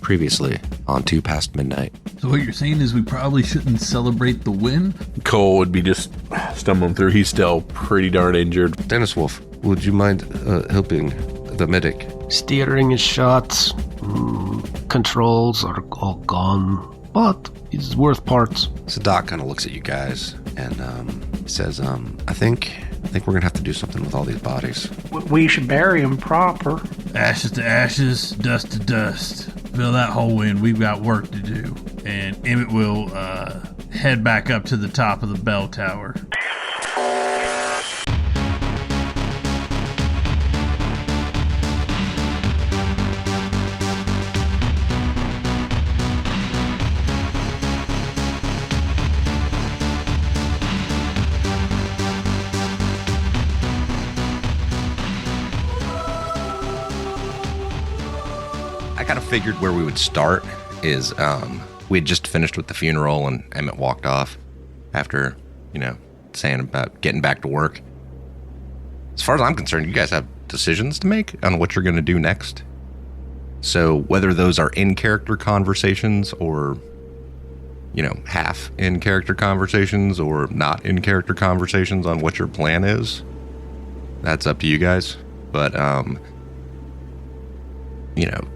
Previously on 2 Past Midnight. So what you're saying is we probably shouldn't celebrate the win? Cole would be just stumbling through. He's still pretty darn injured. Dennis Wolf, would you mind helping the medic? Steering is shot. Controls are all gone. But it's worth parts. So Doc kind of looks at you guys and says, I think we're going to have to do something with all these bodies. We should bury them proper. Ashes to ashes, dust to dust. Fill that hole in. We've got work to do. And Emmett will head back up to the top of the bell tower. I kind of figured where we would start is we had just finished with the funeral and Emmett walked off after, saying about getting back to work. As far as I'm concerned, you guys have decisions to make on what you're going to do next. So whether those are in-character conversations or, half in-character conversations or not in-character conversations on what your plan is, that's up to you guys. But,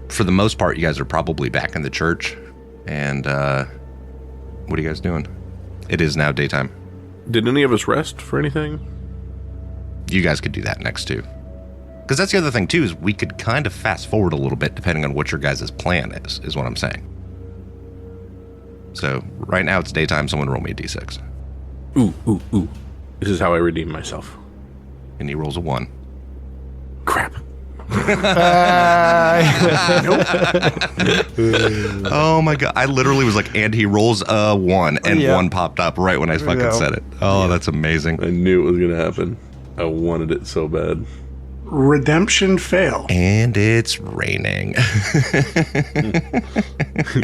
for the most part, you guys are probably back in the church. And what are you guys doing? It is now daytime. Did any of us rest for anything? You guys could do that next, too. Because that's the other thing, too, is we could kind of fast forward a little bit depending on what your guys' plan is what I'm saying. So, right now it's daytime. Someone roll me a d6. Ooh. This is how I redeem myself. And he rolls a 1. Crap. Oh my god, I literally was like, and he rolls a 1, and 1 popped up right when I fucking said it. Oh, that's amazing. I knew it was going to happen. I wanted it so bad. Redemption fail. And it's raining.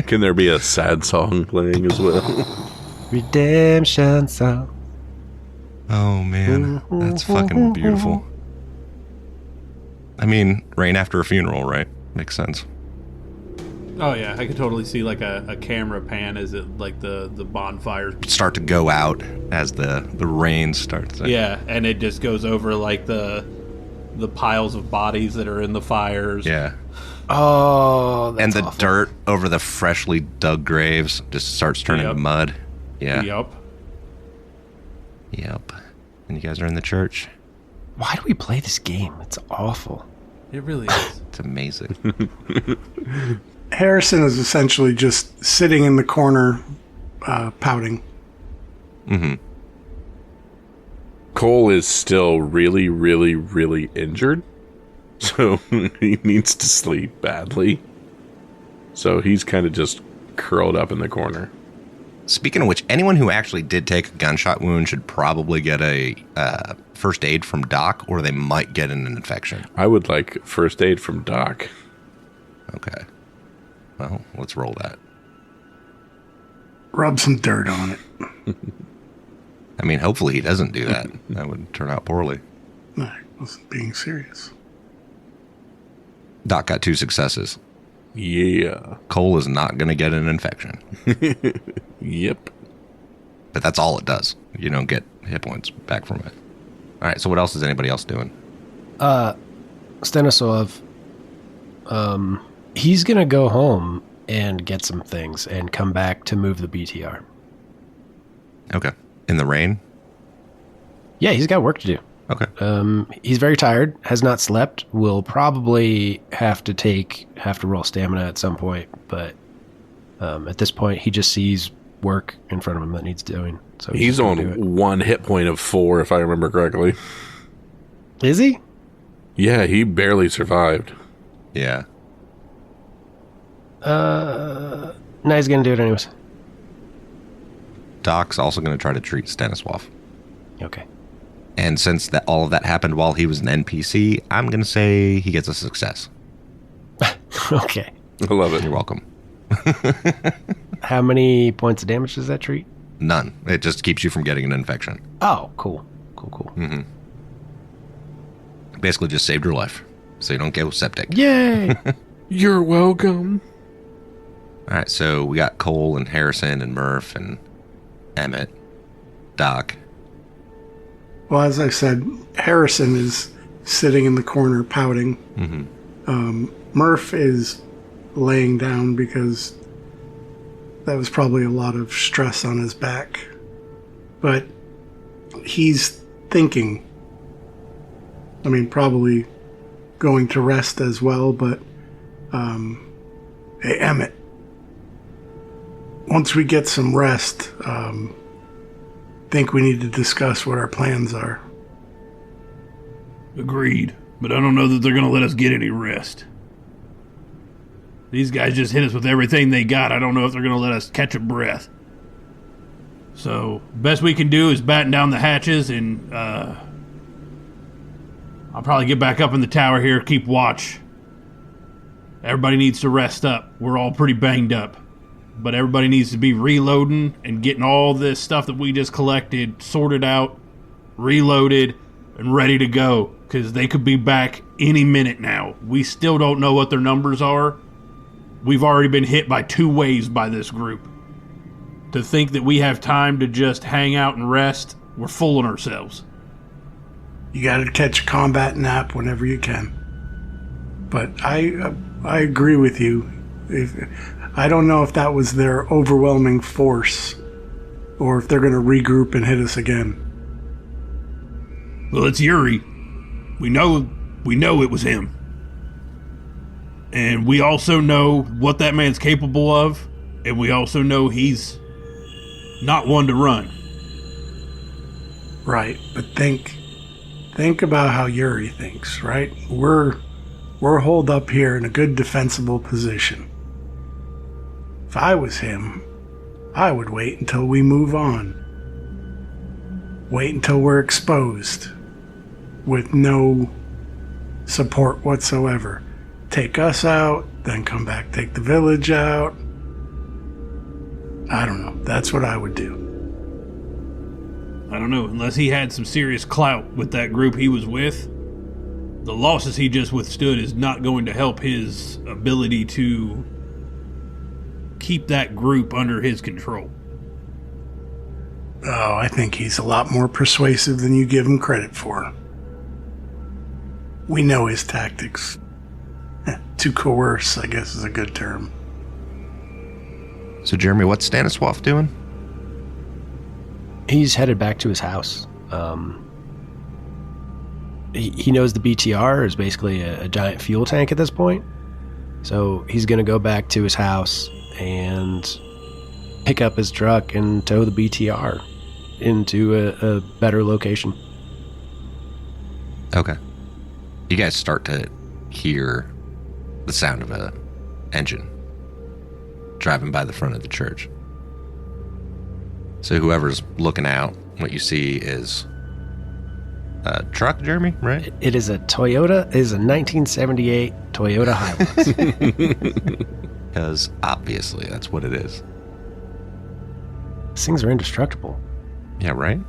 Can there be a sad song playing as well? Redemption song. Oh man, that's fucking beautiful. I mean, rain after a funeral, right? Makes sense. Oh yeah, I could totally see like a camera pan as it like the bonfires start to go out as the rain starts. Yeah, and it just goes over like the piles of bodies that are in the fires. Yeah. Oh, that's and the awful. dirt over the freshly dug graves just starts turning to mud. Yeah. Yep. And you guys are in the church. Why do we play this game? It's awful. It really is. It's amazing. Harrison is essentially just sitting in the corner, pouting. Mm-hmm. Cole is still really, really, really injured. So he needs to sleep badly. So he's kind of just curled up in the corner. Speaking of which, anyone who actually did take a gunshot wound should probably get a first aid from Doc, or they might get an infection. I would like first aid from Doc. Okay. Well, let's roll that. Rub some dirt on it. I mean, hopefully he doesn't do that. That would turn out poorly. No, I wasn't being serious. Doc got 2 successes. Yeah. Cole is not going to get an infection. Yep. But that's all it does. You don't get hit points back from it. All right, so what else is anybody else doing? Stanisław, he's going to go home and get some things and come back to move the BTR. Okay. In the rain? Yeah, he's got work to do. Okay. He's very tired, has not slept, will probably have to roll stamina at some point, but at this point he just sees work in front of him that needs doing. So he's on 1 hit point of 4, if I remember correctly. Is he? Yeah, he barely survived. Yeah. No, he's gonna do it anyways. Doc's also going to try to treat Stanisław. Okay. And since all of that happened while he was an NPC, I'm going to say he gets a success. Okay. I love it. You're welcome. How many points of damage does that treat? None. It just keeps you from getting an infection. Oh, cool. Mm-hmm. Basically just saved your life, so you don't go septic. Yay! You're welcome. All right, so we got Cole and Harrison and Murph and Emmett, Doc. Well, as I said, Harrison is sitting in the corner pouting. Murph is laying down because that was probably a lot of stress on his back. But he's thinking. I mean, probably going to rest as well, but hey, Emmett, once we get some rest, think we need to discuss what our plans are. Agreed, but I don't know that they're going to let us get any rest. These guys just hit us with everything they got. I don't know if they're going to let us catch a breath. So, best we can do is batten down the hatches, and I'll probably get back up in the tower here, keep watch. Everybody needs to rest up. We're all pretty banged up. But everybody needs to be reloading and getting all this stuff that we just collected sorted out, reloaded, and ready to go. Because they could be back any minute now. We still don't know what their numbers are. We've already been hit by 2 waves by this group. To think that we have time to just hang out and rest, we're fooling ourselves. You got to catch a combat nap whenever you can. But I agree with you. I don't know if that was their overwhelming force, or if they're going to regroup and hit us again. Well, it's Yuri. We know it was him. And we also know what that man's capable of, and we also know he's not one to run. Right, but think about how Yuri thinks, right? We're holed up here in a good defensible position. If I was him, I would wait until we move on. Wait until we're exposed with no support whatsoever. Take us out, then come back, take the village out. I don't know. That's what I would do. I don't know, unless he had some serious clout with that group he was with, the losses he just withstood is not going to help his ability to keep that group under his control. Oh, I think he's a lot more persuasive than you give him credit for. We know his tactics. To coerce, I guess, is a good term. So, Jeremy, what's Stanislav doing? He's headed back to his house. He knows the BTR is basically a giant fuel tank at this point. So he's going to go back to his house and pick up his truck and tow the BTR into a better location. Okay. You guys start to hear the sound of a engine driving by the front of the church. So whoever's looking out, what you see is a truck, Jeremy, right? It is a Toyota. It is a 1978 Toyota Hilux. Because obviously that's what it is. These things are indestructible. Yeah, right?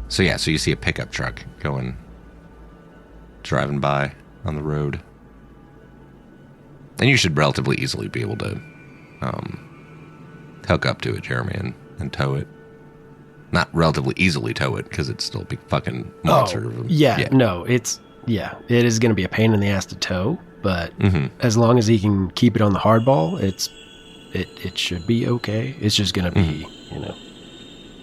So you see a pickup truck driving by on the road. And you should relatively easily be able to hook up to it, Jeremy, and tow it. Not relatively easily tow it, because it's still a big fucking monster. No, it is going to be a pain in the ass to tow, but as long as he can keep it on the hardball, it should be okay. It's just going to be,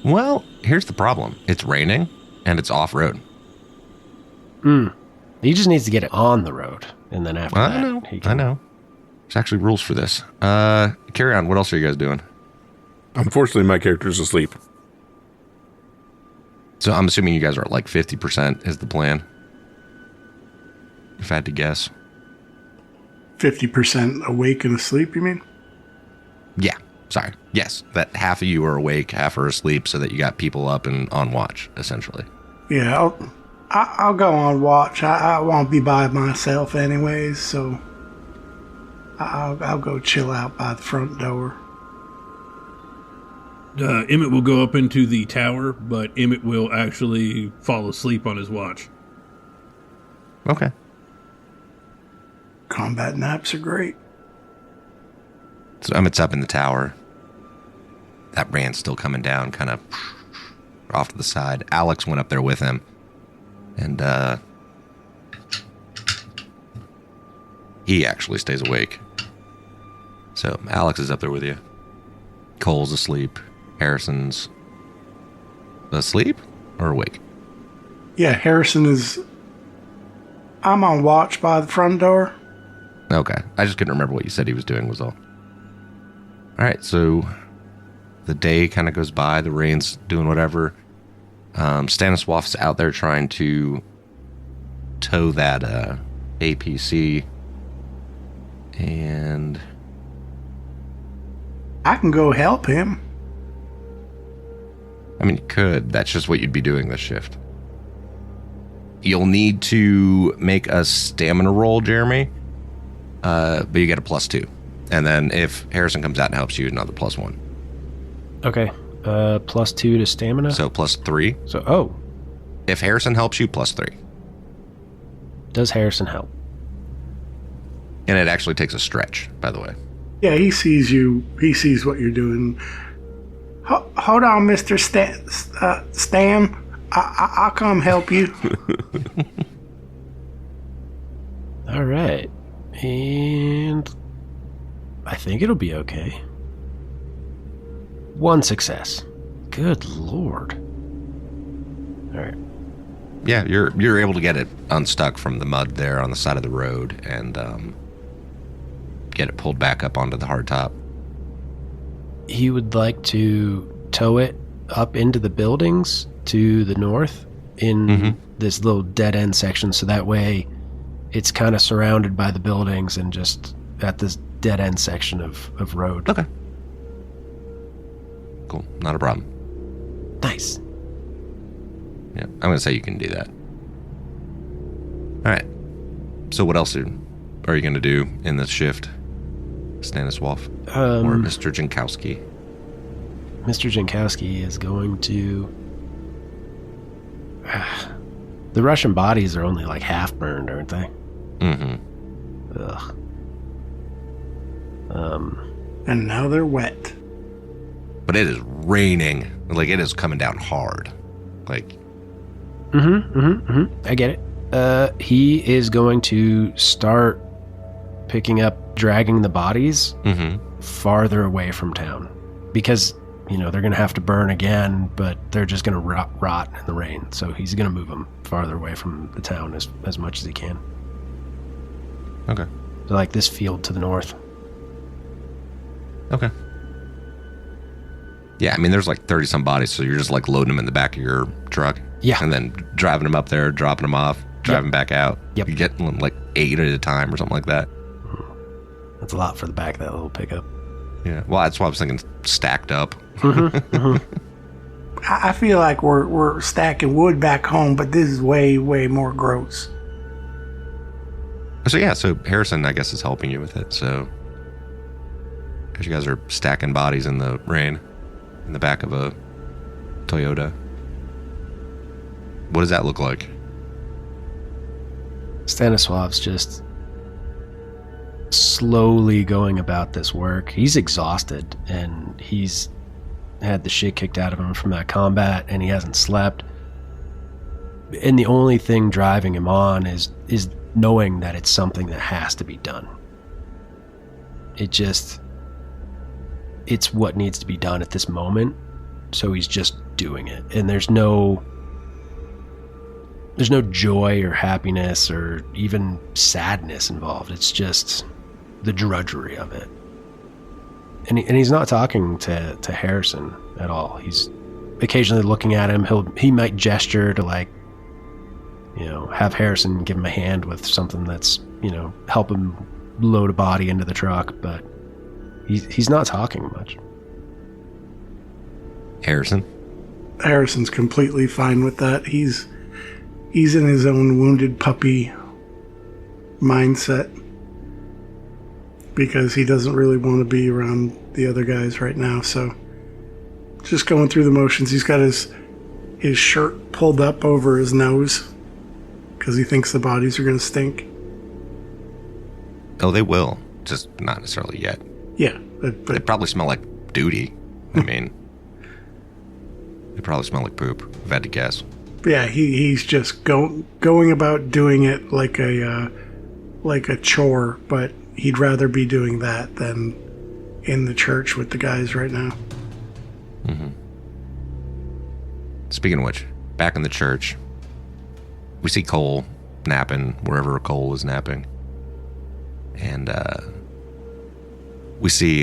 Well, here's the problem. It's raining, and it's off-road. He just needs to get it on the road, and then after that, I know. There's actually rules for this. Carry on. What else are you guys doing? Unfortunately, my character's asleep. So I'm assuming you guys are at like 50% is the plan. If I had to guess. 50% awake and asleep, you mean? Yeah. Sorry. Yes. That half of you are awake, half are asleep, so that you got people up and on watch, essentially. Yeah, I'll go on watch. I won't be by myself anyways, so I'll go chill out by the front door. Emmett will go up into the tower, but Emmett will actually fall asleep on his watch. Okay. Combat naps are great. So Emmett's up in the tower. That brand's still coming down, kind of off to the side. Alex went up there with him. And, he actually stays awake. So Alex is up there with you. Cole's asleep. Harrison's asleep or awake? Yeah, Harrison is... I'm on watch by the front door. Okay. I just couldn't remember what you said he was doing was all. All right, so the day kind of goes by. The rain's doing whatever. Stanislav's out there trying to tow that APC. And... I can go help him. I mean, you could. That's just what you'd be doing this shift. You'll need to make a stamina roll, Jeremy. But you get a +2. And then if Harrison comes out and helps you, another +1. Okay. +2 to stamina. So +3. So, If Harrison helps you, +3. does Harrison help? And it actually takes a stretch, by the way. Yeah, he sees you. He sees what you're doing. Hold on, Mr. Stan. I'll come help you. All right. And I think it'll be okay. 1 success. Good Lord. All right. Yeah, you're able to get it unstuck from the mud there on the side of the road and get it pulled back up onto the hardtop. He would like to tow it up into the buildings to the north in this little dead end section, so that way it's kind of surrounded by the buildings and just at this dead end section of road. Okay. Cool. Not a problem. Nice. Yeah, I'm going to say you can do that. All right. So what else are you going to do in this shift, Stanislav or Mr. Jankowski? Mr. Jankowski is going to... The Russian bodies are only like half burned, aren't they? Mm-hmm. Ugh. And now they're wet. But it is raining. Like, it is coming down hard. Like... I get it. He is going to start picking up, dragging the bodies farther away from town. Because, you know, they're going to have to burn again, but they're just going to rot in the rain. So he's going to move them farther away from the town as much as he can. Okay. So like this field to the north. Okay. Yeah, I mean, there's like 30-some bodies, so you're just like loading them in the back of your truck. Yeah. And then driving them up there, dropping them off, driving back out. Yep. You get like 8 at a time or something like that. That's a lot for the back of that little pickup. Yeah. Well, that's why I was thinking stacked up. I feel like we're stacking wood back home, but this is way, way more gross. So yeah, so Harrison, I guess, is helping you with it. So, because you guys are stacking bodies in the rain in the back of a Toyota. What does that look like? Stanislav's just slowly going about this work. He's exhausted, and he's had the shit kicked out of him from that combat, and he hasn't slept. And the only thing driving him on is knowing that it's something that has to be done. It's what needs to be done at this moment, so he's just doing it. And there's no joy or happiness or even sadness involved. It's just the drudgery of it. And he's not talking to Harrison at all. He's occasionally looking at him. He might gesture to, like, you know, have Harrison give him a hand with something that's, you know, help him load a body into the truck, but he's not talking much. Harrison's completely fine with that. He's in his own wounded puppy mindset because he doesn't really want to be around the other guys right now. So just going through the motions. He's got his shirt pulled up over his nose because he thinks the bodies are going to stink. Oh, they will. Just not necessarily yet. Yeah, They but probably smell like duty. I mean, they probably smell like poop, if I had to guess. yeah, he's just going about doing it like a chore, but he'd rather be doing that than in the church with the guys right now. Speaking of which, back in the church, we see Cole napping wherever Cole is napping. And we see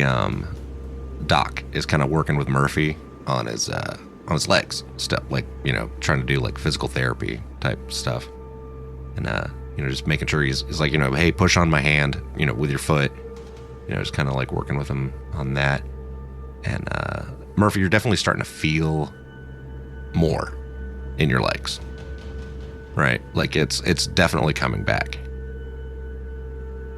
Doc is kind of working with Murphy on his legs, stuff like, trying to do like physical therapy type stuff. And just making sure he's like, hey, push on my hand, with your foot. Just kind of like working with him on that. And Murphy, you're definitely starting to feel more in your legs, right? Like it's definitely coming back.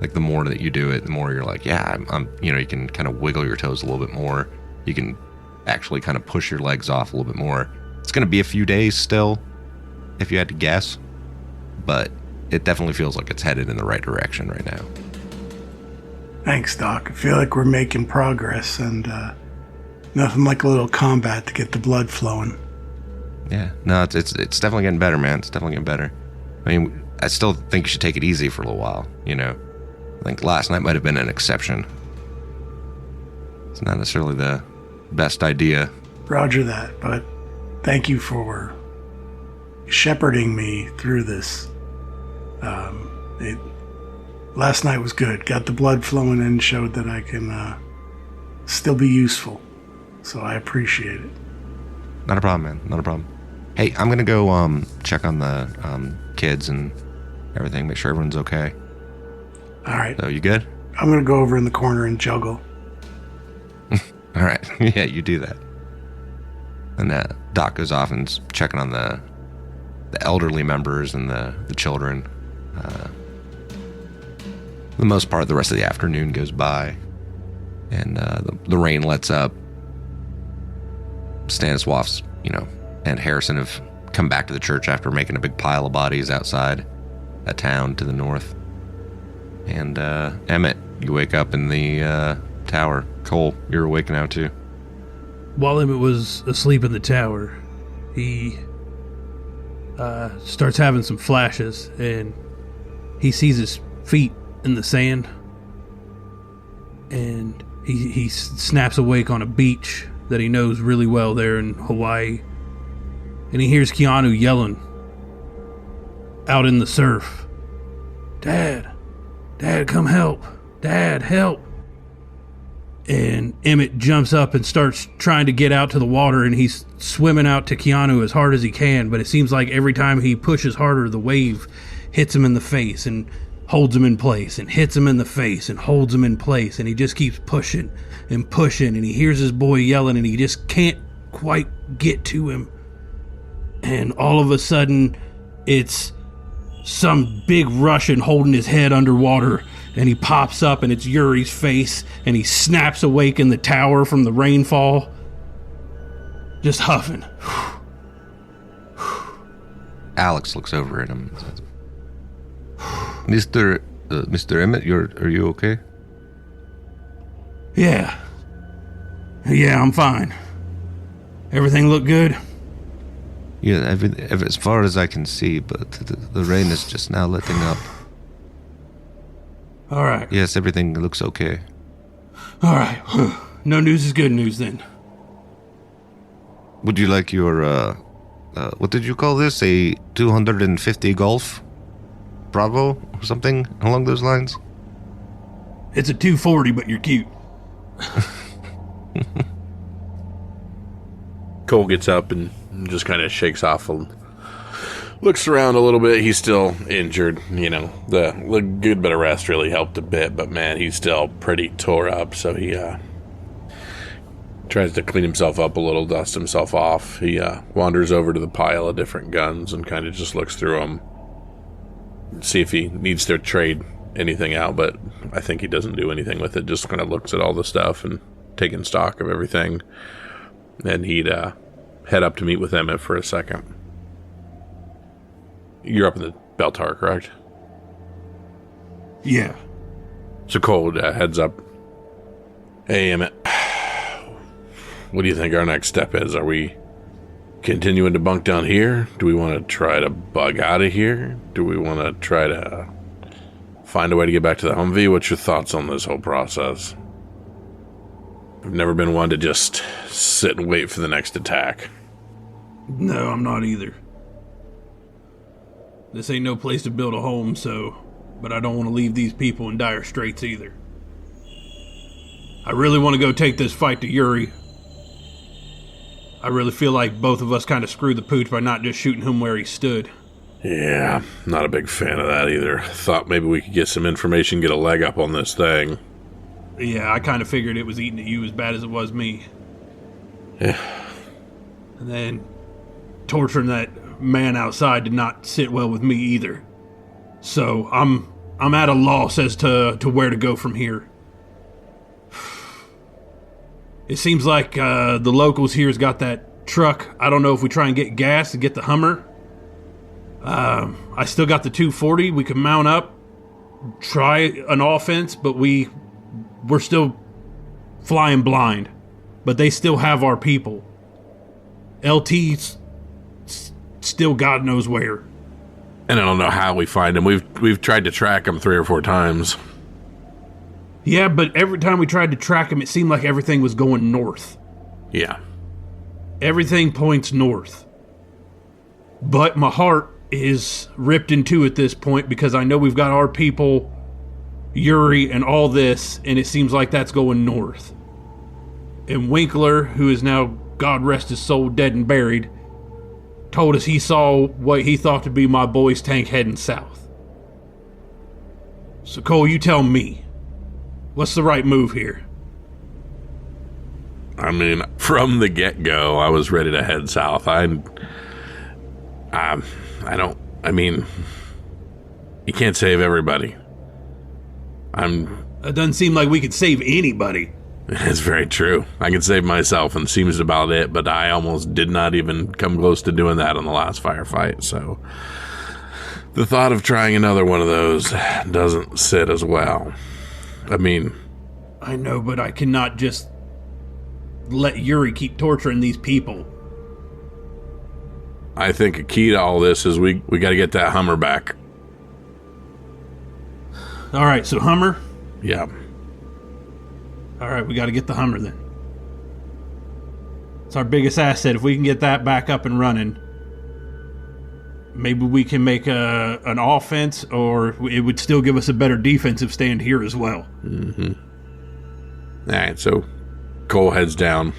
Like the more that you do it, the more you're like, yeah, I'm you can kind of wiggle your toes a little bit more. You can actually kind of push your legs off a little bit more. It's going to be a few days still, if you had to guess, but it definitely feels like it's headed in the right direction right now. Thanks, Doc. I feel like we're making progress, and nothing like a little combat to get the blood flowing. Yeah, no, it's definitely getting better, man. It's definitely getting better. I mean, I still think you should take it easy for a little while, I think last night might have been an exception. It's not necessarily the best idea. Roger that, but thank you for shepherding me through this. Last night was good. Got the blood flowing and showed that I can still be useful. So I appreciate it. Not a problem, man. Not a problem. Hey, I'm gonna go check on the kids and everything. Make sure everyone's okay. All right. So you good? I'm gonna go over in the corner and juggle. All right. Yeah, you do that. And Doc goes off and's checking on the elderly members and the children. For the most part, the rest of the afternoon goes by, and the rain lets up. Stanislav's, and Harrison have come back to the church after making a big pile of bodies outside a town to the north. And Emmett, you wake up in the tower. Cole, you're awake now too. While Emmett was asleep in the tower, he starts having some flashes, and he sees his feet in the sand, and he snaps awake on a beach that he knows really well there in Hawaii, and he hears Keanu yelling out in the surf, Dad, come help. Dad, help. And Emmett jumps up and starts trying to get out to the water, and he's swimming out to Keanu as hard as he can, but it seems like every time he pushes harder, the wave hits him in the face and holds him in place, and hits him in the face and holds him in place, and he just keeps pushing and pushing, and he hears his boy yelling, and he just can't quite get to him. And all of a sudden, it's some big Russian holding his head underwater, and he pops up, and it's Yuri's face, and he snaps awake in the tower from the rainfall, just huffing. Alex looks over at him and says, Mr. Emmett, are you okay? Yeah, I'm fine. Everything look good? Yeah, as far as I can see, but the rain is just now letting up. All right. Yes, everything looks okay. All right. No news is good news then. Would you like your, what did you call this? A 250 Golf? Bravo? Or something along those lines? It's a 240, but you're cute. Cole gets up and just kind of shakes off and looks around a little bit. He's still injured. The good bit of rest really helped a bit, but man, he's still pretty tore up. So he tries to clean himself up a little, dust himself off. He wanders over to the pile of different guns and kind of just looks through them, see if he needs to trade anything out, but I think he doesn't do anything with it. Just kind of looks at all the stuff and taking stock of everything. And he'd head up to meet with Emmett for a second. You're up in the bell tower, correct? Yeah. So Cole heads up Hey, Emmett. What do you think our next step is? Are we continuing to bunk down here? Do we want to try to bug out of here? Do we want to try to find a way to get back to the Humvee? What's your thoughts on this whole process? I've never been one to just sit and wait for the next attack. No, I'm not either. This ain't no place to build a home, but I don't want to leave these people in dire straits either. I really want to go take this fight to Yuri. I really feel like both of us kind of screwed the pooch by not just shooting him where he stood. Yeah, not a big fan of that either. Thought maybe we could get some information, get a leg up on this thing. Yeah, I kind of figured it was eating at you as bad as it was me. Yeah. And then torturing that man outside did not sit well with me either. So I'm at a loss as to where to go from here. It seems like the locals here's got that truck. I don't know if we try and get gas and get the Hummer. I still got the 240. We could mount up, try an offense, but we're still flying blind. But they still have our people. LT's still God knows where. And I don't know how we find him. We've tried to track him 3 or 4 times. Yeah, but every time we tried to track him, it seemed like everything was going north. Yeah. Everything points north. But my heart is ripped in two at this point because I know we've got our people, Yuri, and all this, and it seems like that's going north. And Winkler, who is now, God rest his soul, dead and buried, told us he saw what he thought to be my boy's tank heading south. So Cole, you tell me. What's the right move here? I mean, from the get-go, I was ready to head south. You can't save everybody. It doesn't seem like we could save anybody. It's very true. I can save myself, and seems about it, but I almost did not even come close to doing that on the last firefight, so the thought of trying another one of those doesn't sit as well. I know, but I cannot just let Yuri keep torturing these people. I think a key to all this is we got to get that Hummer back. All right, so Hummer? Yeah. All right, we got to get the Hummer then. It's our biggest asset. If we can get that back up and running, maybe we can make an offense, or it would still give us a better defensive stand here as well. Mm-hmm. All right, so Cole heads down,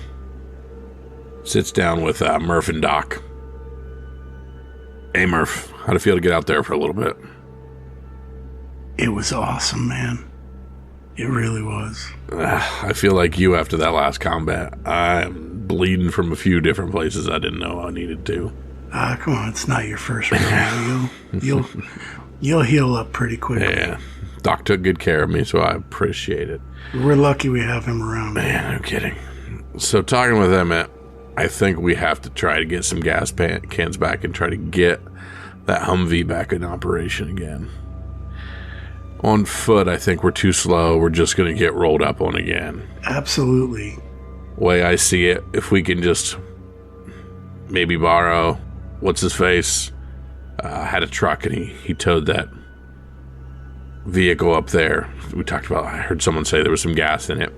sits down with Murph and Doc. Hey, Murph, how'd it feel to get out there for a little bit? It was awesome, man. It really was. I feel like you after that last combat. I'm bleeding from a few different places I didn't know I needed to. Come on, it's not your first rodeo. You'll heal up pretty quickly. Yeah, Doc took good care of me, so I appreciate it. We're lucky we have him around. Man, no kidding. So talking with Emmett, I think we have to try to get some gas cans back and try to get that Humvee back in operation again. On foot, I think we're too slow. We're just going to get rolled up on again. Absolutely. Way I see it, if we can just maybe borrow, what's his face, had a truck and he towed that vehicle up there. We talked about, I heard someone say there was some gas in it.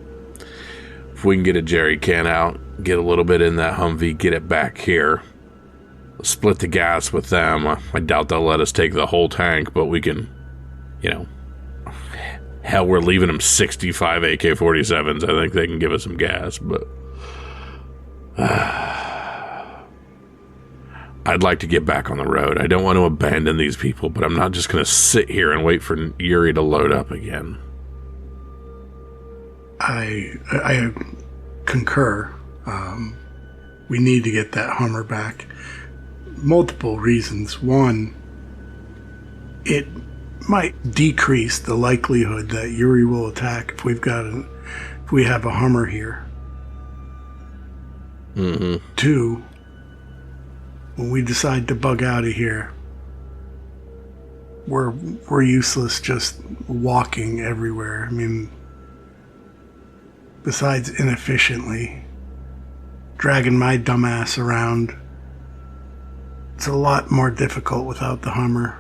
If we can get a jerry can out, get a little bit in that Humvee, get it back here, split the gas with them. I doubt they'll let us take the whole tank, but we can, hell, we're leaving them 65 AK-47s. I think they can give us some gas, but I'd like to get back on the road. I don't want to abandon these people, but I'm not just going to sit here and wait for Yuri to load up again. I concur. We need to get that Hummer back. Multiple reasons. One, it might decrease the likelihood that Yuri will attack if we have a Hummer here. Mm-hmm. Two, when we decide to bug out of here, we're useless just walking everywhere. besides inefficiently, dragging my dumbass around. It's a lot more difficult without the Hummer.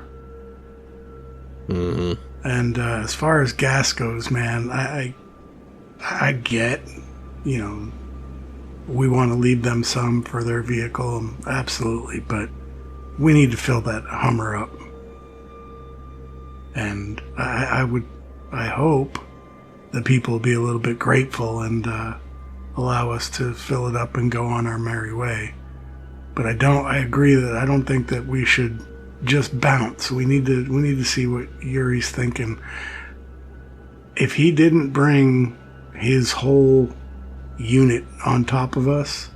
Mm-hmm. And as far as gas goes, man, I get, we want to leave them some for their vehicle, absolutely, but we need to fill that Hummer up. And I hope that people will be a little bit grateful and allow us to fill it up and go on our merry way. But I agree that I don't think that we should just bounce. We need to see what Yuri's thinking. If he didn't bring his whole unit on top of us,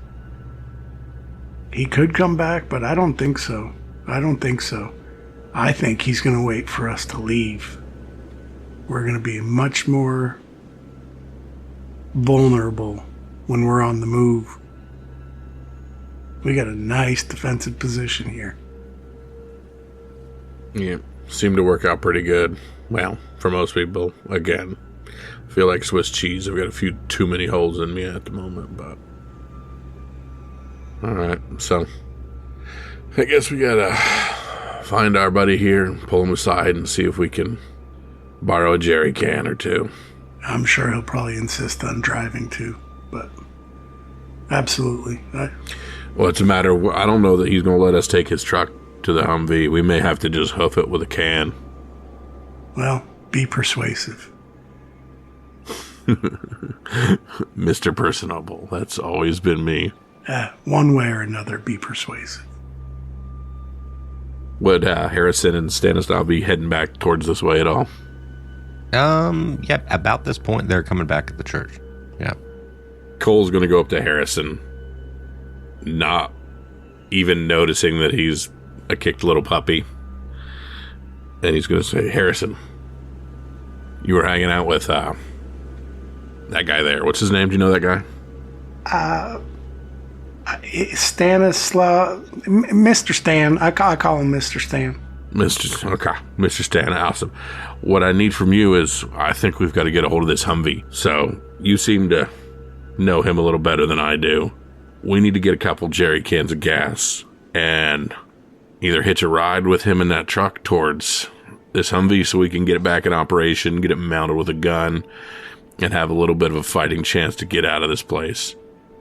he could come back, but I don't think so. I think he's going to wait for us to leave. We're going to be much more vulnerable when we're on the move. We got a nice defensive position here. Yeah, seemed to work out pretty good. Well, for most people, again, I feel like Swiss cheese. I've got a few too many holes in me at the moment, but all right. So I guess we gotta find our buddy here and pull him aside and see if we can borrow a jerry can or two. I'm sure he'll probably insist on driving too, but absolutely. Well, it's a matter of, I don't know that he's going to let us take his truck to the Humvee. We may have to just hoof it with a can. Well, be persuasive. Mr. Personable. That's always been me. One way or another, be persuasive. Would Harrison and Stanislav be heading back towards this way at all? Yeah, about this point, they're coming back at the church. Yeah. Cole's going to go up to Harrison, not even noticing that he's a kicked little puppy. And he's going to say, Harrison, you were hanging out with that guy there. What's his name? Do you know that guy? Stanislav, Mr. Stan. I call him Mr. Stan. Mr. Stan, awesome. What I need from you is, I think we've got to get a hold of this Humvee. So you seem to know him a little better than I do. We need to get a couple jerry cans of gas and either hitch a ride with him in that truck towards this Humvee so we can get it back in operation, get it mounted with a gun, and have a little bit of a fighting chance to get out of this place.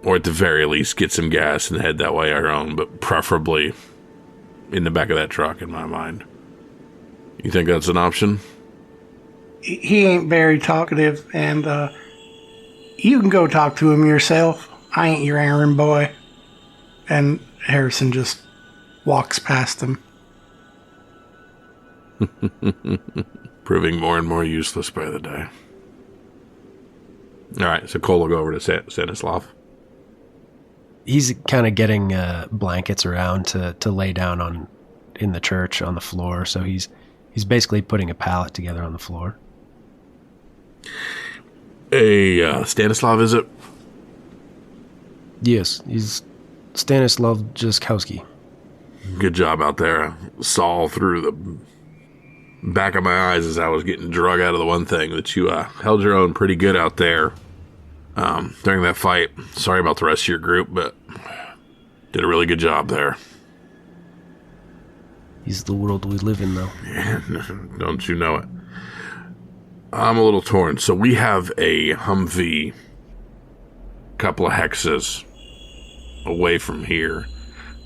Or at the very least, get some gas and head that way our own, but preferably in the back of that truck, in my mind. You think that's an option? He ain't very talkative, and you can go talk to him yourself. I ain't your errand boy. And Harrison just walks past him. Proving more and more useless by the day. All right, so Cole will go over to Stanislav. He's kind of getting blankets around to lay down in the church on the floor. So he's basically putting a pallet together on the floor. Hey, Stanislav, is it? Yes, he's Stanislav Jaskowski. Good job out there. I saw through the back of my eyes as I was getting drug out of the one thing that you held your own pretty good out there during that fight. Sorry about the rest of your group, but did a really good job there. He's the world we live in, though. Yeah, don't you know it? I'm a little torn. So we have a Humvee, couple of hexes away from here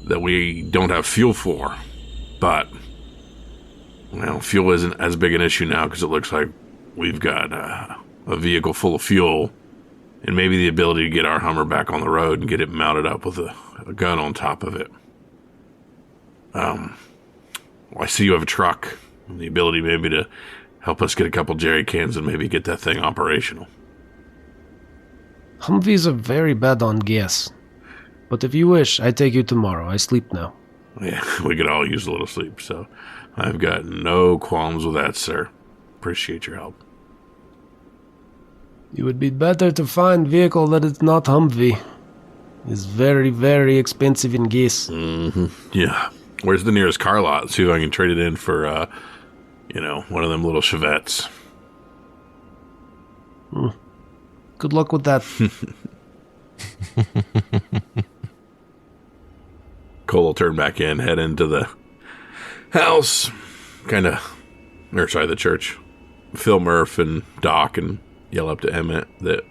that we don't have fuel for, but well, fuel isn't as big an issue now because it looks like we've got a vehicle full of fuel and maybe the ability to get our Hummer back on the road and get it mounted up with a gun on top of it. I see you have a truck and the ability maybe to help us get a couple jerry cans and maybe get that thing operational. Humvees are very bad on gas. But if you wish, I take you tomorrow. I sleep now. Yeah, we could all use a little sleep, so I've got no qualms with that, sir. Appreciate your help. It would be better to find vehicle that is not Humvee. It's very, very expensive in gas. Mm-hmm. Yeah. Where's the nearest car lot? See if I can trade it in for, one of them little Chevettes. Good luck with that. Cole will turn back in, head into the house, the church. Phil Murph and Doc and yell up to Emmett that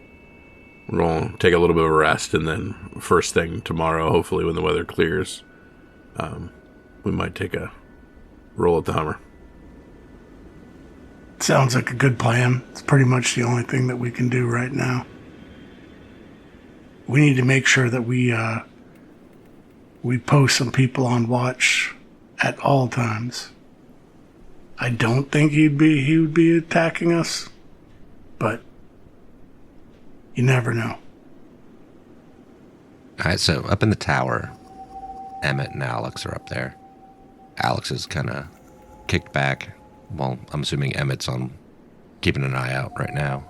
we're going to take a little bit of a rest, and then first thing tomorrow, hopefully when the weather clears, we might take a roll at the Hummer. Sounds like a good plan. It's pretty much the only thing that we can do right now. We need to make sure that we post some people on watch at all times. I don't think he would be attacking us, but you never know. All right, so up in the tower, Emmett and Alex are up there. Alex is kind of kicked back. Well, I'm assuming Emmett's on keeping an eye out right now.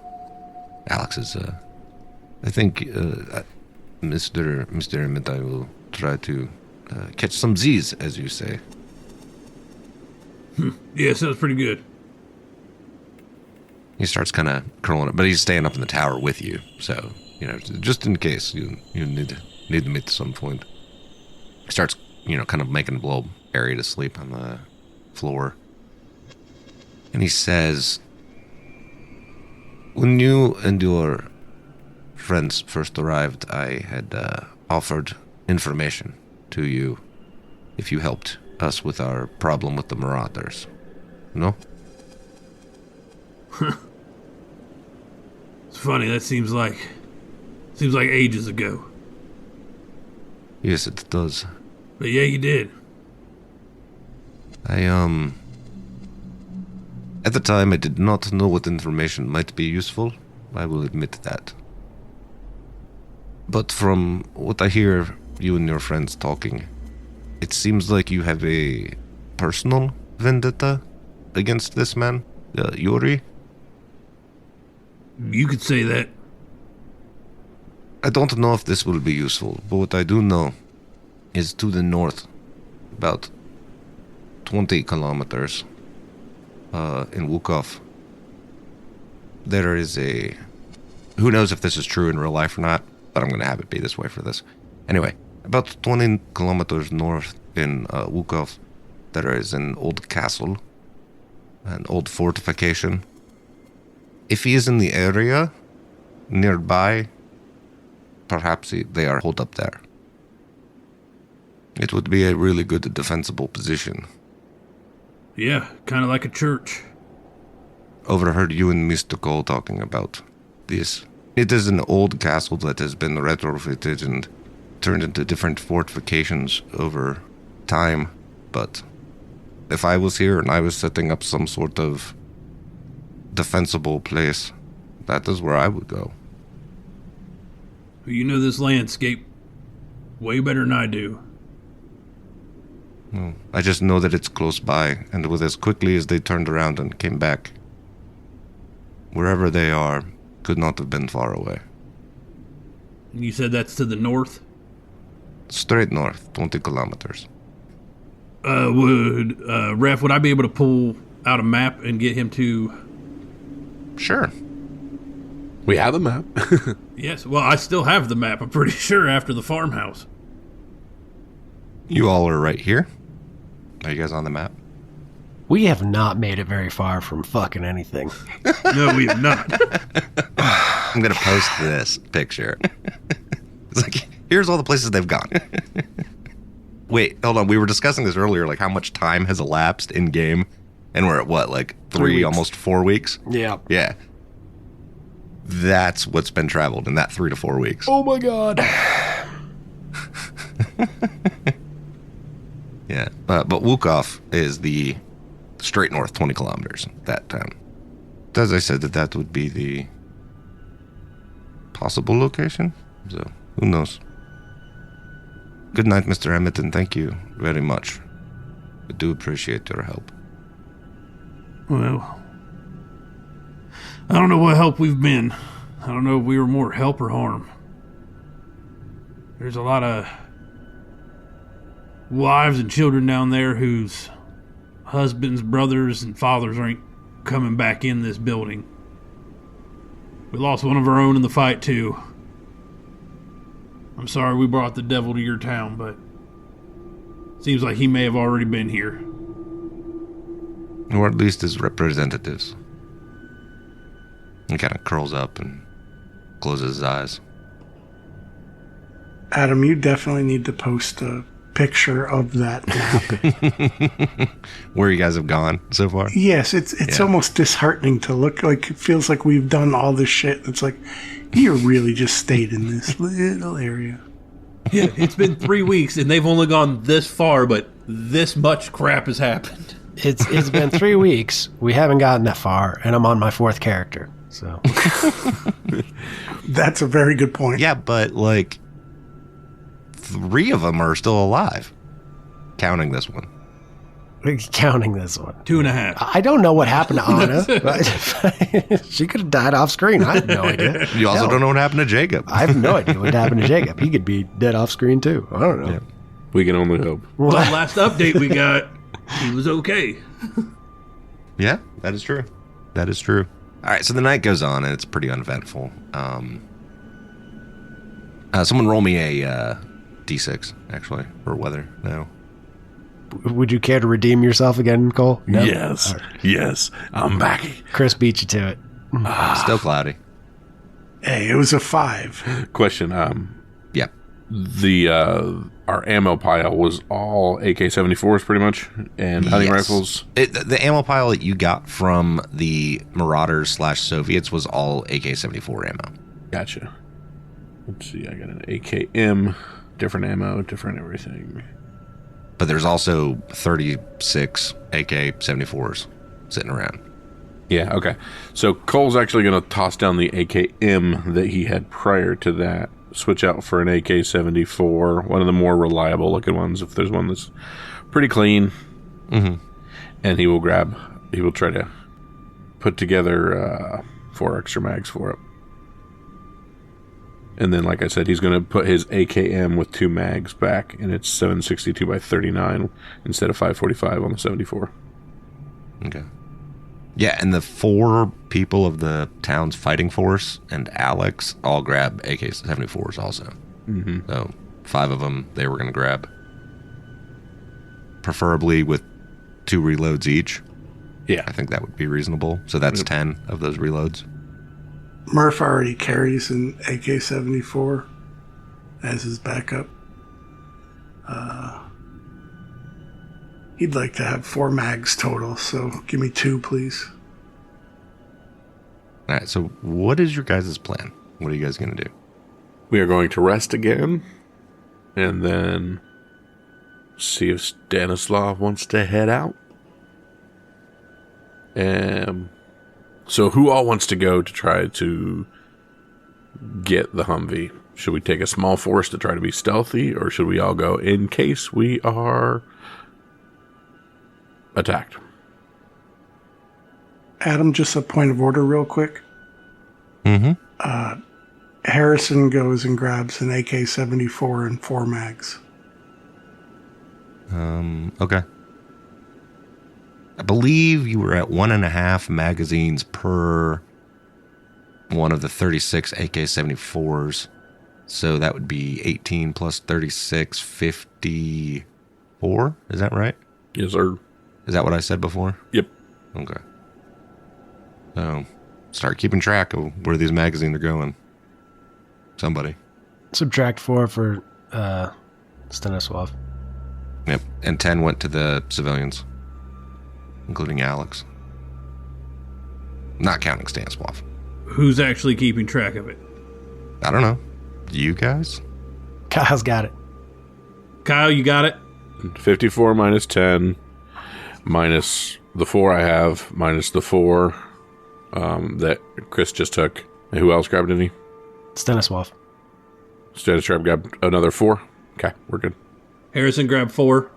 Alex is, I think, Mr. Emmett, I will try to catch some Z's, as you say. Yeah, sounds pretty good. He starts kind of curling up, but he's staying up in the tower with you. So, just in case you need to meet at some point. He starts, kind of making a little area to sleep on the floor. And he says, when you and your friends first arrived, I had offered information to you if you helped us with our problem with the Marauders. No? It's funny, that seems like ages ago. Yes, it does. But yeah, you did. At the time, I did not know what information might be useful. I will admit that. But from what I hear you and your friends talking, it seems like you have a personal vendetta against this man, Yuri. You could say that. I don't know if this will be useful, but what I do know is to the north, about 20 kilometers, in Wukov, there is a... Who knows if this is true in real life or not, but I'm going to have it be this way for this. Anyway, about 20 kilometers north in Wukov, there is an old castle, an old fortification. If he is in the area nearby, perhaps they are holed up there. It would be a really good defensible position. Yeah, kind of like a church. Overheard you and Mr. Cole talking about this. It is an old castle that has been retrofitted and turned into different fortifications over time, but if I was here and I was setting up some sort of defensible place, that is where I would go. You know this landscape way better than I do. Well, I just know that it's close by, and with as quickly as they turned around and came back, wherever they are could not have been far away. You said that's to the north? Straight north, 20 kilometers. Ref, would I be able to pull out a map and get him to... Sure. We have a map. Yes, well, I still have the map, I'm pretty sure, after the farmhouse. You all are right here. Are you guys on the map? We have not made it very far from fucking anything. No, we have not. I'm going to post this picture. It's like, here's all the places they've gone. Wait, hold on. We were discussing this earlier, like how much time has elapsed in game. And we're at what, like 3 weeks. almost 4 weeks? Yeah. Yeah. That's what's been traveled in that 3 to 4 weeks. Oh my god. Yeah. But Wukov is the straight north 20 kilometers that time. As I said, that would be the possible location. So, who knows? Good night, Mr. Emmett, and thank you very much. I do appreciate your help. Well, I don't know what help we've been. I don't know if we were more help or harm. There's a lot of wives and children down there whose husbands, brothers, and fathers ain't coming back in this building. We lost one of our own in the fight, too. I'm sorry we brought the devil to your town, but seems like he may have already been here. Or at least his representatives. He kind of curls up and closes his eyes. Adam, you definitely need to post a picture of that map. Where you guys have gone so far? Yes, it's almost disheartening to look like. It feels like we've done all this shit. It's like, you really just stayed in this little area. Yeah, it's been 3 weeks and they've only gone this far, but this much crap has happened. It's been 3 weeks. We haven't gotten that far, and I'm on my 4th character. So That's a very good point. Yeah, but like 3 of them are still alive, counting this one. counting this one. 2.5. I don't know what happened to Anna. She could have died off screen. I have no idea. You also don't know what happened to Jacob. I have no idea what happened to Jacob. He could be dead off screen too. I don't know. Yeah. We can only hope. The last update we got, he was okay. Yeah, that is true. That is true. All right, so the night goes on, and it's pretty uneventful. Someone roll me a D6, actually, for weather now. Would you care to redeem yourself again, Cole? No? Yes. Yes. I'm back. Chris beat you to it. Still cloudy. Hey, it was a 5. Question. Yeah. Our ammo pile was all AK-74s pretty much, and hunting Yes. rifles. The ammo pile that you got from the Marauders/Soviets was all AK-74 ammo. Gotcha. Let's see. I got an AKM, different ammo, different everything. But there's also 36 AK-74s sitting around. Yeah. Okay. So Cole's actually going to toss down the AKM that he had prior to that. Switch out for an AK-74, one of the more reliable looking ones. If there's one that's pretty clean, and he will try to put together 4 extra mags for it. And then, like I said, he's going to put his AKM with 2 mags back, and it's 7.62 by 39 instead of 5.45 on the 74. Okay. Yeah, and the 4 people of the town's fighting force and Alex all grab AK-74s also. Mm-hmm. So 5 of them they were going to grab. Preferably with 2 reloads each. Yeah. I think that would be reasonable. So that's 10 of those reloads. Murph already carries an AK-74 as his backup. He'd like to have 4 mags total, so give me 2, please. All right, so what is your guys' plan? What are you guys going to do? We are going to rest again, and then see if Stanislav wants to head out. So who all wants to go to try to get the Humvee? Should we take a small force to try to be stealthy, or should we all go in case we are attacked? Adam, just a point of order real quick. Mm-hmm. Harrison goes and grabs an AK-74 and 4 mags. Okay. I believe you were at 1.5 magazines per one of the 36 AK-74s. So that would be 18 plus 36, 54. Is that right? Yes, sir. Is that what I said before? Yep. Okay. So start keeping track of where these magazines are going. Somebody. Subtract 4 for Stanislav. Yep. And 10 went to the civilians, including Alex. Not counting Stanislav. Who's actually keeping track of it? I don't know. You guys? Kyle's got it. Kyle, you got it? 54 minus 10 minus the 4 I have minus the 4 that Chris just took. And who else grabbed any? Stanislav. Stanislav grabbed another 4. Okay, we're good. Harrison grabbed 4.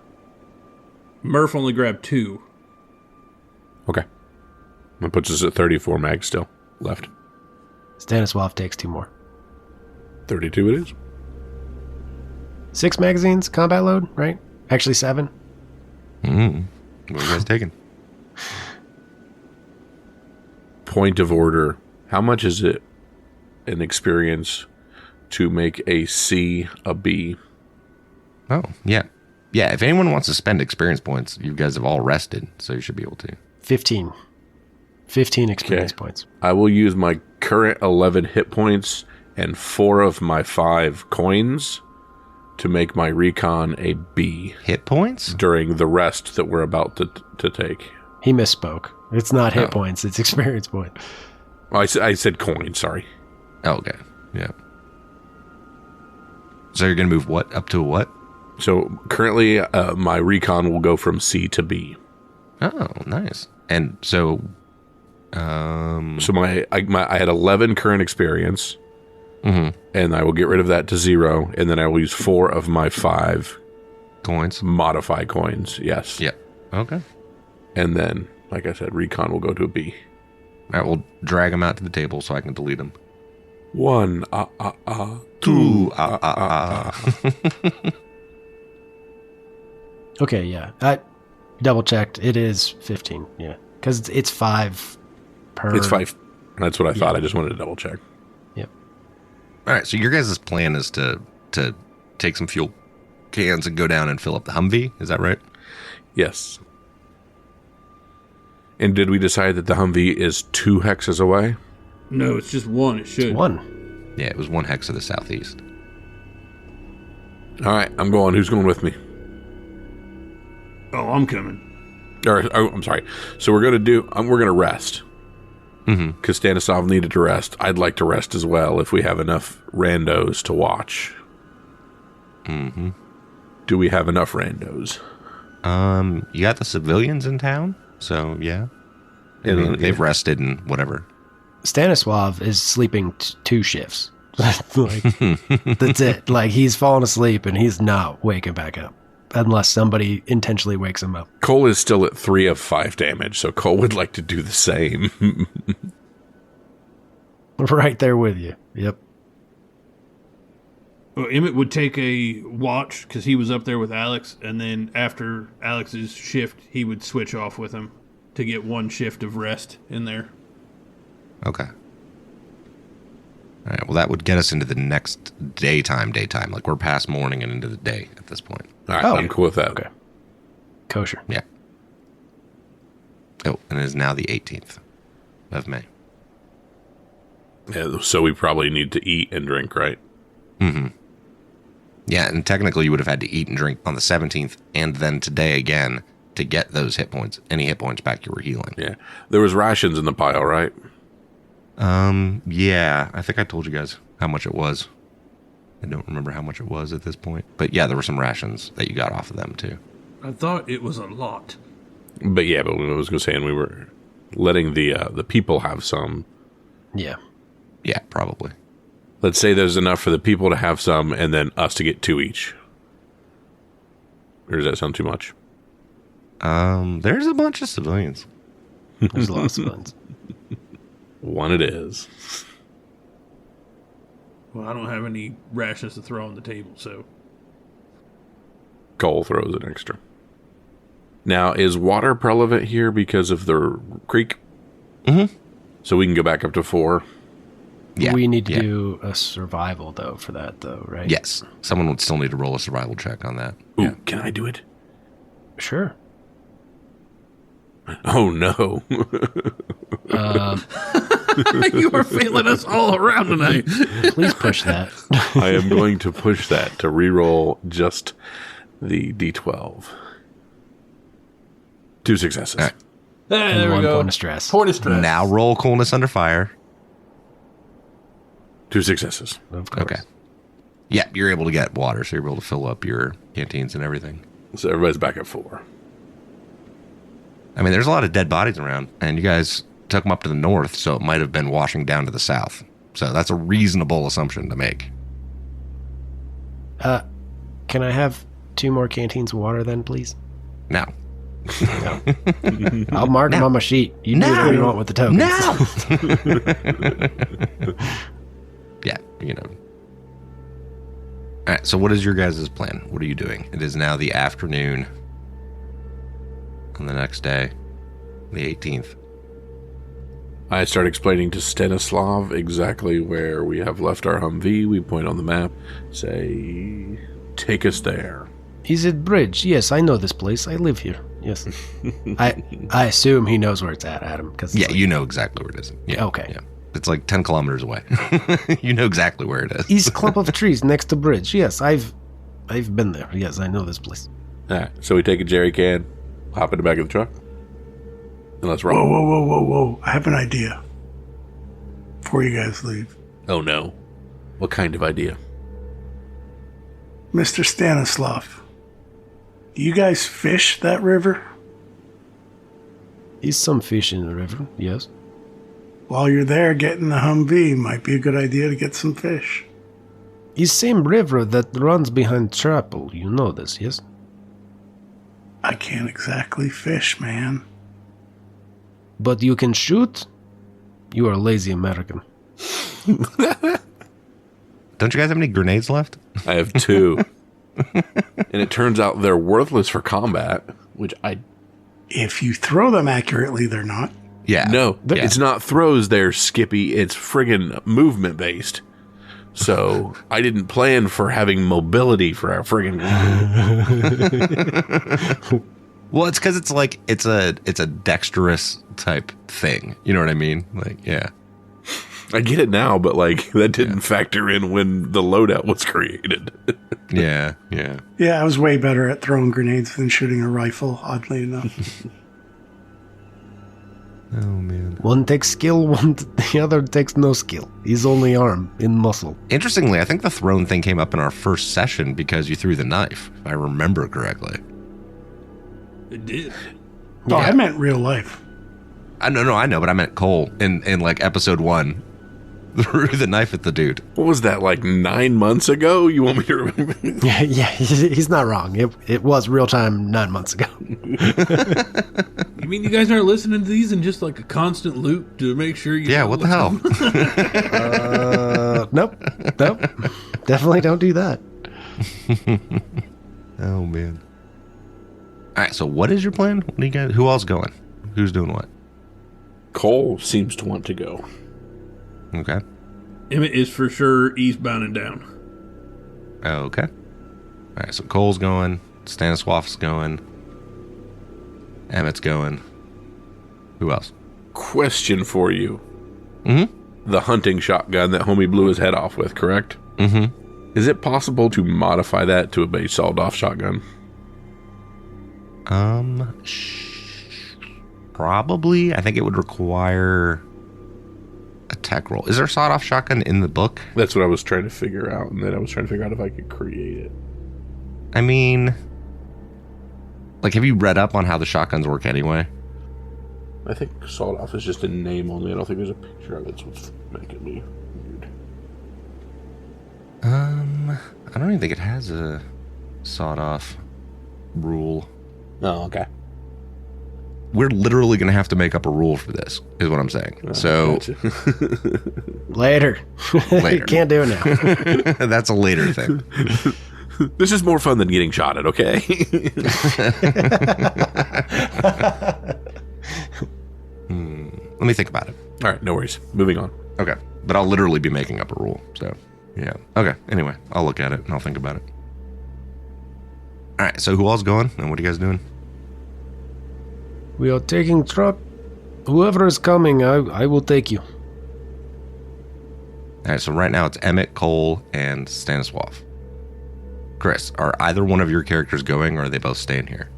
Murph only grabbed 2. Okay. That puts us at 34 mags still left. Stanislav takes 2 more. 32 it is. 6 magazines, combat load, right? Actually 7. What are you guys taking? Point of order. How much is it an experience to make a C a B. Oh, yeah. Yeah, if anyone wants to spend experience points, you guys have all rested, so you should be able to. 15 experience points. I will use my current 11 hit points and 4 of my 5 coins to make my recon a B. Hit points? During the rest that we're about to take. He misspoke. It's not hit points, it's experience point. Oh, I said coin, sorry. Oh, okay. Yeah. So you're going to move what? Up to a what? So currently, my recon will go from C to B. Oh, nice. And so... So I had 11 current experience, mm-hmm. and I will get rid of that to 0, and then I will use 4 of my 5 coins. Modify coins, yes. Yep. Okay. And then, like I said, recon will go to a B. All right, we'll drag them out to the table so I can delete them. 1, 2, Okay, yeah. I double checked. It is 15, yeah. Because it's 5 per... It's 5. That's what I thought. I just wanted to double check. Yep. All right, so your guys' plan is to take some fuel cans and go down and fill up the Humvee. Is that right? Yes. And did we decide that the Humvee is 2 hexes away? No, it's just 1. It should. It's 1. Yeah, it was 1 hex to the southeast. All right, I'm going. Who's going with me? Oh, I'm coming. I'm sorry. So we're gonna rest. Mm-hmm. Because Stanislav needed to rest. I'd like to rest as well if we have enough randos to watch. Mm-hmm. Do we have enough randos? You got the civilians in town, so yeah. I mean, they've rested and whatever. Stanislav is sleeping 2 shifts. Like, that's it. Like, he's falling asleep and he's not waking back up. Unless somebody intentionally wakes him up. Cole is still at 3 of 5 damage, so Cole would like to do the same. Right there with you. Yep. Well, Emmett would take a watch because he was up there with Alex, and then after Alex's shift, he would switch off with him to get 1 shift of rest in there. Okay. All right, well, that would get us into the next daytime. Like, we're past morning and into the day at this point. All right, I'm cool with that. Okay. Kosher. Yeah. Oh, and it is now the 18th of May. Yeah, so we probably need to eat and drink, right? Mm-hmm. Yeah, and technically you would have had to eat and drink on the 17th and then today again to get those hit points, any hit points back you were healing. Yeah. There was rations in the pile, right? Yeah, I think I told you guys how much it was. I don't remember how much it was at this point. But yeah, there were some rations that you got off of them too. I thought it was a lot. But I was going to say, and we were letting the people have some. Yeah. Yeah, probably. Let's say there's enough for the people to have some and then us to get 2 each. Or does that sound too much? There's a bunch of civilians. There's a lot of civilians. 1 it is. Well, I don't have any rations to throw on the table, so... Cole throws an extra. Now, is water prevalent here because of the creek? Mm-hmm. So we can go back up to 4? Yeah. We need to do a survival, though, for that, though, right? Yes. Someone would still need to roll a survival check on that. Ooh, Yeah. Can I do it? Sure. Oh, no. You are failing us all around tonight. Please push that. I am going to push that to re-roll just the D12. 2 successes. All right. Hey, And there we 1 go. point of stress. Point of stress. Now roll coolness under fire. 2 successes. Of course. Okay. Yeah, you're able to get water, so you're able to fill up your canteens and everything. So everybody's back at 4. I mean, there's a lot of dead bodies around, and you guys took them up to the north, so it might have been washing down to the south. So that's a reasonable assumption to make. Can I have 2 more canteens of water then, please? No. No. I'll mark them on my sheet. You do whatever you want with the tokens. No! Yeah, you know. All right, so what is your guys' plan? What are you doing? It is now the afternoon on the next day, the 18th. I start explaining to Stanislav exactly where we have left our Humvee. We point on the map, say, take us there. Is it bridge? Yes, I know this place. I live here. Yes. I assume he knows where it's at, Adam. Yeah, you know exactly where it is. Yeah, okay. Yeah. It's like 10 kilometers away. You know exactly where it is. East clump of trees next to bridge. Yes, I've been there. Yes, I know this place. All right, so we take a jerry can, hop in the back of the truck, and let's roll. Whoa. I have an idea. Before you guys leave. Oh, no. What kind of idea? Mr. Stanislav, do you guys fish that river? Is some fish in the river, yes. While you're there getting the Humvee, might be a good idea to get some fish. Is same river that runs behind chapel. You know this, yes? I can't exactly fish, man. But you can shoot? You are a lazy American. Don't you guys have any grenades left? I have 2. And it turns out they're worthless for combat, which I... If you throw them accurately, they're not. Yeah. No, it's not throws there, Skippy. It's friggin' movement-based. So I didn't plan for having mobility for our friggin' Well, it's because it's like it's a dexterous type thing. You know what I mean? Like, yeah. I get it now, but like that didn't factor in when the loadout was created. Yeah. Yeah, I was way better at throwing grenades than shooting a rifle, oddly enough. Oh man. One takes skill, the other takes no skill. He's only arm in muscle. Interestingly, I think the throne thing came up in our first session because you threw the knife, if I remember correctly. It did. Oh, I meant real life. I know, but I meant Cole in like episode 1. Threw the knife at the dude. What was that, like 9 months ago? You want me to remember? Yeah, he's not wrong. It was real time 9 months ago. You mean you guys aren't listening to these in just like a constant loop to make sure you... Yeah, what the hell? Nope. Definitely don't do that. Oh man. All right, so what is your plan? What do you guys? Who else going? Who's doing what? Cole seems to want to go. Okay. Emmett is for sure eastbound and down. Okay. All right, so Cole's going. Stanislav's going. Emmett's going. Who else? Question for you. Mm-hmm. The hunting shotgun that homie blew his head off with, correct? Mm-hmm. Is it possible to modify that to a base sawed-off shotgun? Probably. I think it would require a tech roll. Is there a sawed-off shotgun in the book? That's what I was trying to figure out, and then I was trying to figure out if I could create it. I mean, like, have you read up on how the shotguns work anyway? I think sawed-off is just a name only. I don't think there's a picture of it. That's what's making me weird. I don't even think it has a sawed-off rule. Oh, okay. We're literally going to have to make up a rule for this, is what I'm saying. So Later. Can't do it now. That's a later thing. This is more fun than getting shot at, okay? Let me think about it. All right, no worries. Moving on. Okay. But I'll literally be making up a rule. So, yeah. Okay. Anyway, I'll look at it and I'll think about it. All right. So, who all's going? And what are you guys doing? We are taking truck. Whoever is coming, I will take you. All right. So, right now it's Emmett, Cole, and Stanislav. Chris, are either one of your characters going or are they both staying here?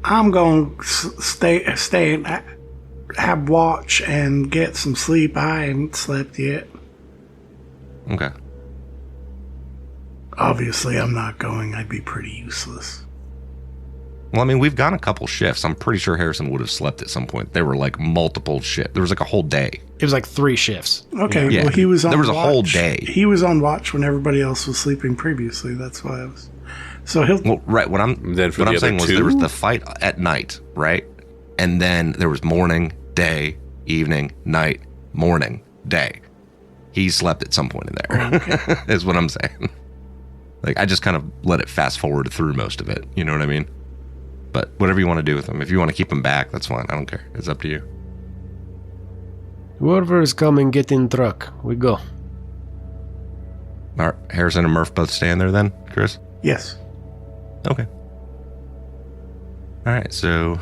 I'm going to stay and have watch and get some sleep. I haven't slept yet. Okay. Obviously, I'm not going. I'd be pretty useless. Well, I mean, we've gone a couple shifts. I'm pretty sure Harrison would have slept at some point. There were like multiple shifts. There was like a whole day. It was like 3 shifts. Okay, Yeah. well, he was on There was a watch. whole day. He was on watch when everybody else was sleeping previously. That's why I was... So he'll... Well, right. What I'm Then for what the I'm other saying was two? there was the fight at night, right? And then there was morning, day, evening, night, morning, day. He slept at some point in there. Okay. Is what I'm saying. Like, I just kind of let it fast forward through most of it. You know what I mean? But whatever you want to do with him. If you want to keep him back, that's fine. I don't care. It's up to you. Whoever is coming, get in truck. We go. All right, Harrison and Murph both stand there then, Chris? Yes. Okay. All right, so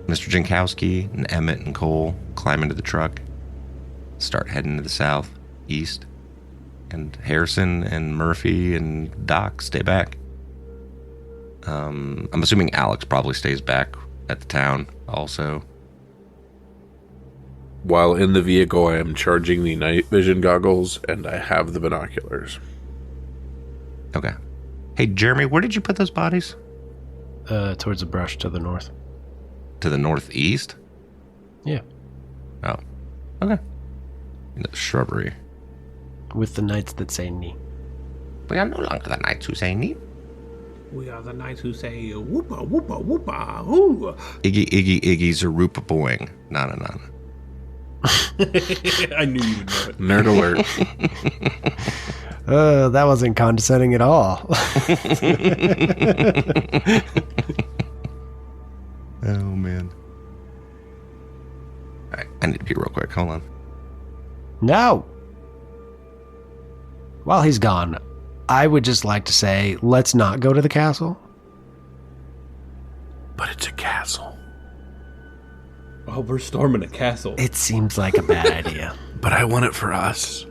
Mr. Jankowski and Emmett and Cole climb into the truck, start heading to the south, east, and Harrison and Murphy and Doc stay back. I'm assuming Alex probably stays back at the town also. While in the vehicle, I am charging the night vision goggles, and I have the binoculars. Okay. Hey, Jeremy, where did you put those bodies? Towards the brush to the north. To the northeast? Yeah. Oh. Okay. In the shrubbery. With the knights that say knee. We are no longer the knights who say need. We are the knights who say whoopa whoopa whoopa ooh. Iggy, Iggy, Iggy, Zarupa boing. Nana, nana. I knew you would know it. Nerd alert. That wasn't condescending at all. Oh, man. All right, I need to pee real quick. Hold on. No. While he's gone, I would just like to say, let's not go to the castle. But it's a castle. Oh, we're storming a castle. It seems like a bad idea. But I want it for us.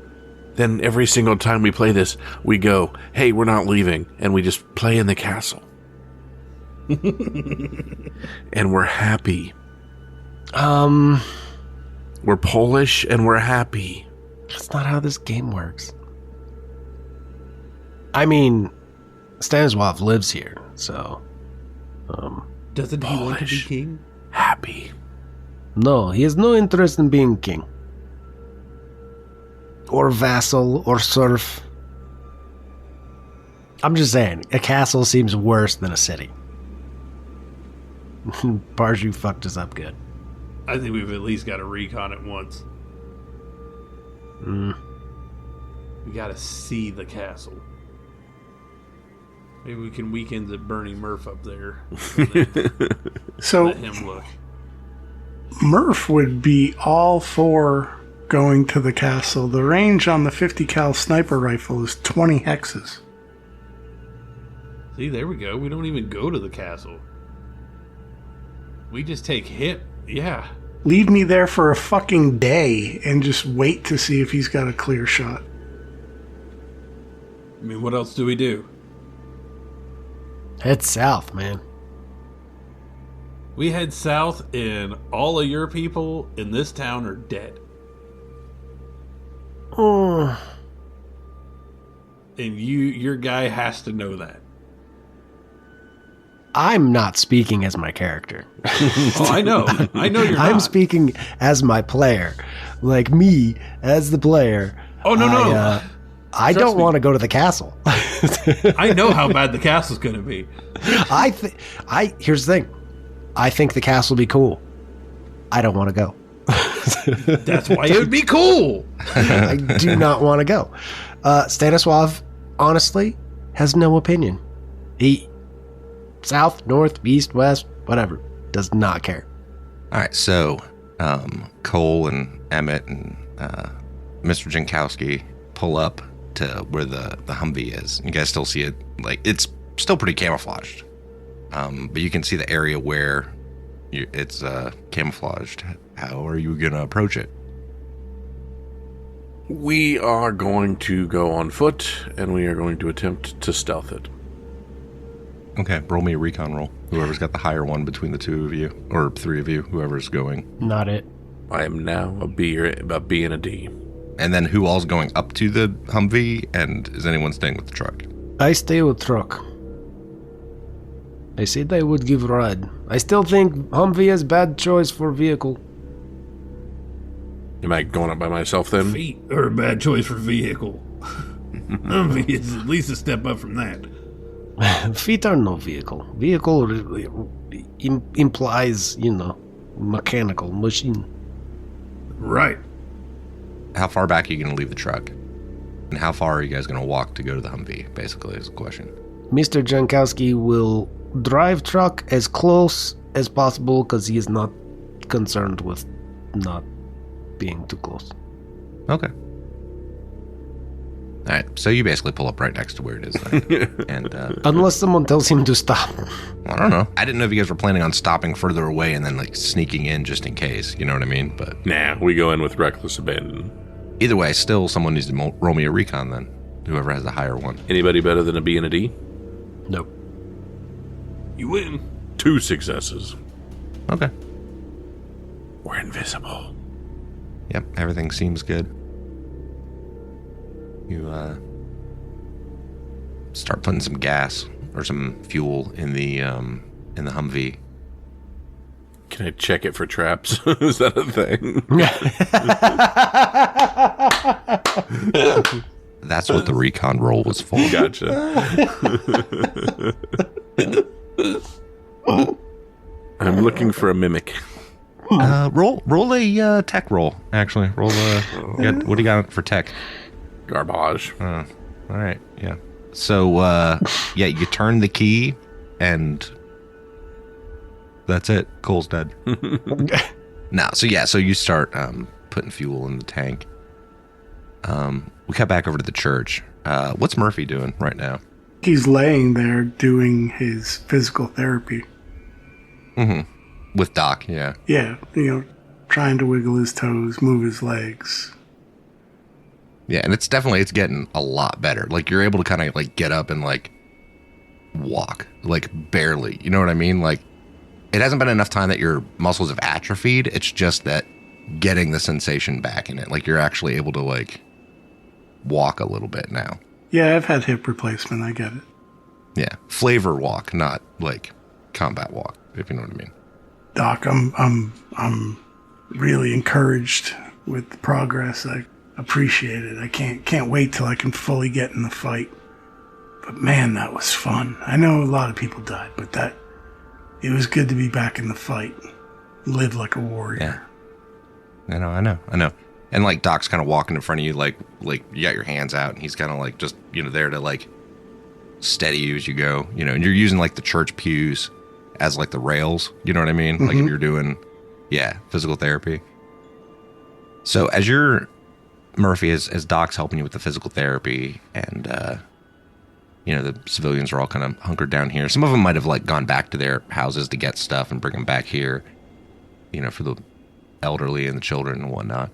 Then every single time we play this, we go, hey, we're not leaving. And we just play in the castle. And we're happy. We're Polish and we're happy. That's not how this game works. I mean, Stanislav lives here, so... Doesn't he want to be Polish. king? Happy. No, he has no interest in being king. Or vassal, or serf. I'm just saying, a castle seems worse than a city. Barshu fucked us up good. I think we've at least got to recon it once. We got to see the castle. Maybe we can weekends at Bernie Murph up there. So Let him look. Murph would be all for going to the castle. The range on the 50 cal sniper rifle is 20 hexes. See, there we go. We don't even go to the castle. We just take hit. Yeah. Leave me there for a fucking day and just wait to see if he's got a clear shot. I mean, what else do we do? Head south, man. We head south and all of your people in this town are dead. Oh, And your guy has to know that. I'm not speaking as my character. Oh, I know. I know you're not. I'm speaking as my player. Like me, as the player. Oh, no. I Trust don't me. want to go to the castle. I know how bad the castle's going to be. Here's the thing. I think the castle will be cool. I don't want to go. That's why it would be cool. I do not want to go. Stanislav, honestly, has no opinion. He, south, north, east, west, whatever, does not care. All right, so Cole and Emmett and Mr. Jankowski pull up to where the Humvee is. You guys still see it, like, it's still pretty camouflaged. But you can see the area where it's camouflaged. How are you going to approach it? We are going to go on foot, and we are going to attempt to stealth it. Okay, roll me a recon roll. Whoever's got the higher one between the two of you, or three of you, whoever's going. Not it. I am now a B and a D. And then who all's going up to the Humvee, and is anyone staying with the truck? I stay with truck. They said they would give ride. I still think Humvee is bad choice for vehicle. Am I going up by myself then? Feet are a bad choice for vehicle. Humvee is at least a step up from that. Feet are no vehicle. Vehicle implies, mechanical machine. Right. How far back are you going to leave the truck? And how far are you guys going to walk to go to the Humvee, basically, is the question. Mr. Jankowski will drive truck as close as possible because he is not concerned with not being too close. Okay. All right, so you basically pull up right next to where it is then. And Unless someone tells him to stop. I don't know. I didn't know if you guys were planning on stopping further away and then like sneaking in just in case. You know what I mean? But Nah, we go in with reckless abandon. either way, still someone needs to roll me a recon then. Whoever has the higher one. Anybody better than a B and a D? Nope. You win. 2 successes. Okay. We're invisible. Yep, everything seems good. You start putting some gas or some fuel in the Humvee. Can I check it for traps? Is that a thing? That's what the recon roll was for. Gotcha. I'm looking for a mimic. Roll a tech roll. Actually, roll a. What do you got for tech? Garbage. All right, yeah. So, yeah, you turn the key, and that's it. Cole's dead. No, so you start putting fuel in the tank. We cut back over to the church. What's Murphy doing right now? He's laying there doing his physical therapy. Mm-hmm. With Doc, yeah. Yeah, trying to wiggle his toes, move his legs. Yeah, and it's getting a lot better. Like, you're able to kind of, like, get up and, like, walk. Like, barely. You know what I mean? Like, it hasn't been enough time that your muscles have atrophied. It's just that getting the sensation back in it. Like, you're actually able to, like, walk a little bit now. Yeah, I've had hip replacement. I get it. Yeah. Flavor walk, not, like, combat walk, if you know what I mean. Doc, I'm really encouraged with the progress. I appreciate it. I can't wait till I can fully get in the fight. But man, that was fun. I know a lot of people died, but it was good to be back in the fight. Live like a warrior. Yeah. I know. And like Doc's kind of walking in front of you, like you got your hands out, and he's kind of like just there to like steady you as you go. And you're using like the church pews as like the rails. You know what I mean? Mm-hmm. Like if you're doing, physical therapy. So as you're Murphy, as Doc's helping you with the physical therapy, and the civilians are all kind of hunkered down here. Some of them might have like gone back to their houses to get stuff and bring them back here, for the elderly and the children and whatnot.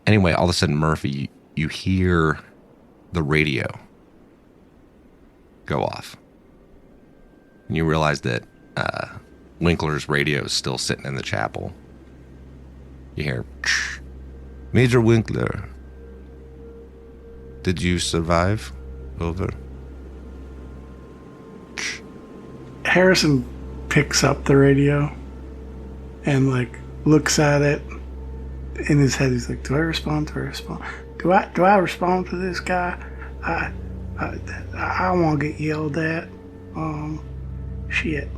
Anyway, all of a sudden, Murphy, you hear the radio go off. And you realize that Winkler's radio is still sitting in the chapel. You hear, Major Winkler, did you survive? Over. Harrison picks up the radio and like looks at it. In his head, he's like, "Do I respond? Do I respond to this guy? I want to get yelled at. Shit.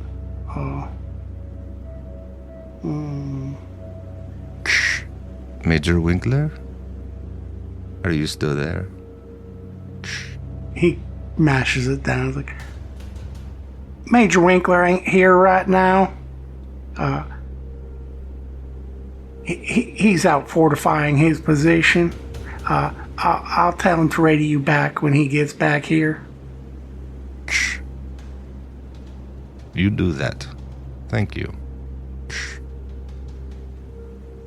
Major Winkler, are you still there?" He mashes it down. He's like, "Major Winkler ain't here right now. He's out fortifying his position. I'll tell him to radio you back when he gets back here." You do that. Thank you.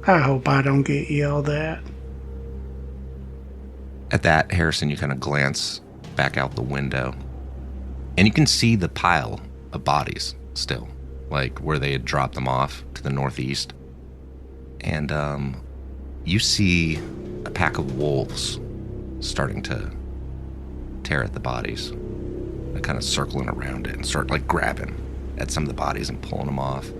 I hope I don't get yelled at. At that, Harrison, you kind of glance back out the window, and you can see the pile of bodies still, like where they had dropped them off to the northeast. And you see a pack of wolves starting to tear at the bodies. They're kind of circling around it and start like grabbing at some of the bodies and pulling them off.